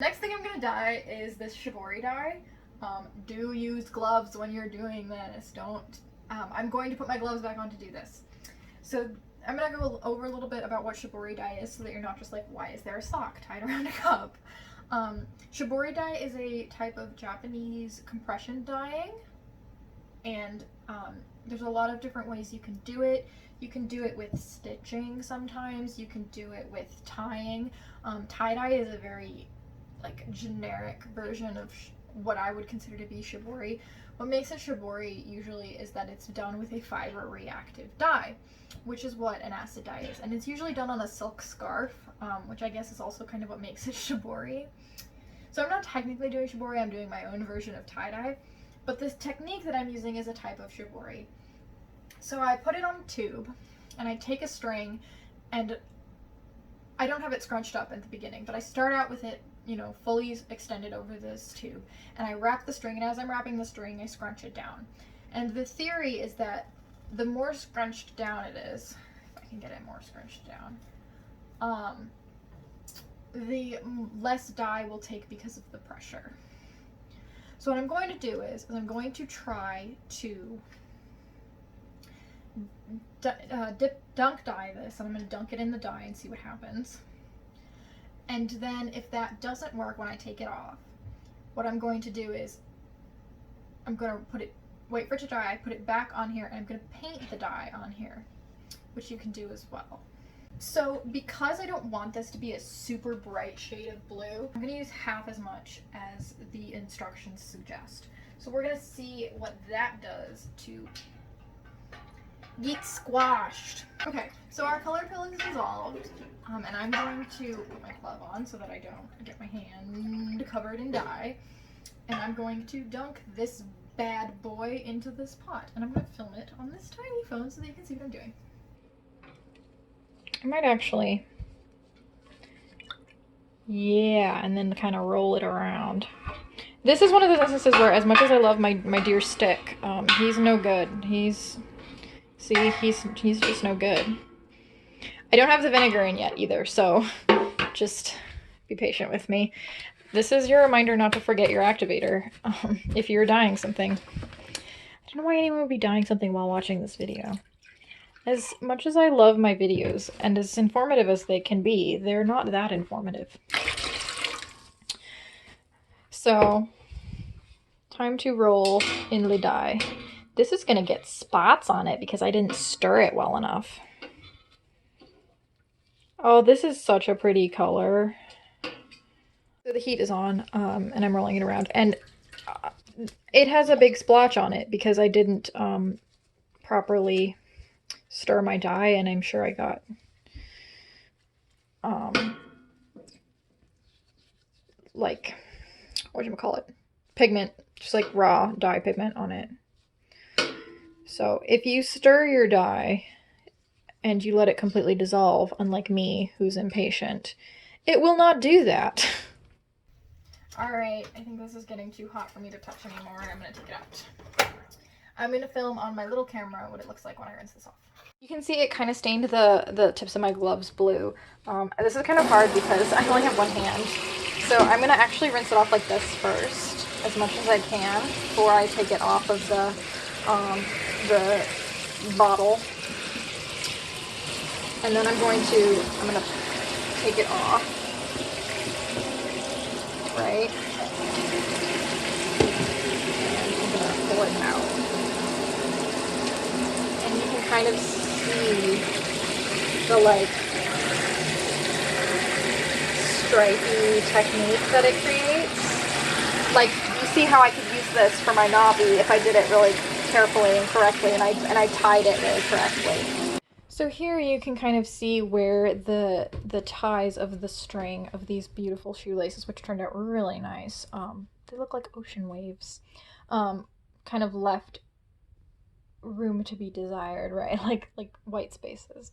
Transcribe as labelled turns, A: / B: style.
A: Next thing I'm going to dye is this Shibori dye. Do use gloves when you're doing this. Don't. I'm going to put my gloves back on to do this. So I'm going to go over a little bit about what Shibori dye is so that you're not just like, why is there a sock tied around a cup? Shibori dye is a type of Japanese compression dyeing, and there's a lot of different ways you can do it. You can do it with stitching sometimes. You can do it with tying. Tie-dye is a very like generic version of what I would consider to be Shibori. What makes it Shibori usually is that it's done with a fiber reactive dye, which is what an acid dye is. And it's usually done on a silk scarf, which I guess is also kind of what makes it Shibori. So I'm not technically doing Shibori, I'm doing my own version of tie-dye. But this technique that I'm using is a type of Shibori. So I put it on a tube, and I take a string, and I don't have it scrunched up at the beginning, but I start out with it, you know, fully extended over this tube, and I wrap the string, and as I'm wrapping the string, I scrunch it down. And the theory is that the more scrunched down it is, if I can get it more scrunched down, the less dye will take because of the pressure. So what I'm going to do is I'm going to try to dunk dye this, and I'm going to dunk it in the dye and see what happens. And then if that doesn't work when I take it off, what I'm going to do is I'm going to wait for it to dry, put it back on here, and I'm going to paint the dye on here, which you can do as well. So because I don't want this to be a super bright shade of blue, I'm going to use half as much as the instructions suggest. So we're going to see what that does to get squashed. Okay, so our color pill is dissolved, and I'm going to put my glove on so that I don't get my hand covered in dye, and I'm going to dunk this bad boy into this pot, and I'm going to film it on this tiny phone so that you can see what I'm doing. I might actually, yeah, and then kind of roll it around. This is one of those instances where, as much as I love my dear stick, he's no good. He's just no good. I don't have the vinegar in yet either, so just be patient with me. This is your reminder not to forget your activator if you're dyeing something. I don't know why anyone would be dyeing something while watching this video. As much as I love my videos, and as informative as they can be, they're not that informative. So, time to roll in the dye. This is going to get spots on it because I didn't stir it well enough. Oh, this is such a pretty color. So the heat is on, and I'm rolling it around. And it has a big splotch on it because I didn't properly stir my dye, and I'm sure I got like, whatchamacallit, pigment, just like raw dye pigment on it. So if you stir your dye and you let it completely dissolve, unlike me, who's impatient, it will not do that. Alright, I think this is getting too hot for me to touch anymore, and I'm going to take it out. I'm going to film on my little camera what it looks like when I rinse this off. You can see it kind of stained the tips of my gloves blue. This is kind of hard because I only have one hand. So I'm going to actually rinse it off like this first, as much as I can, before I take it off of the bottle. And then I'm going to take it off, right? And I'm going to pull it out. And you can kind of see the like stripey technique that it creates. Like, you see how I could use this for my knobby if I did it really carefully and correctly, and I tied it really correctly. So here you can kind of see where the ties of the string of these beautiful shoelaces, which turned out really nice, they look like ocean waves, kind of left room to be desired, right? Like white spaces.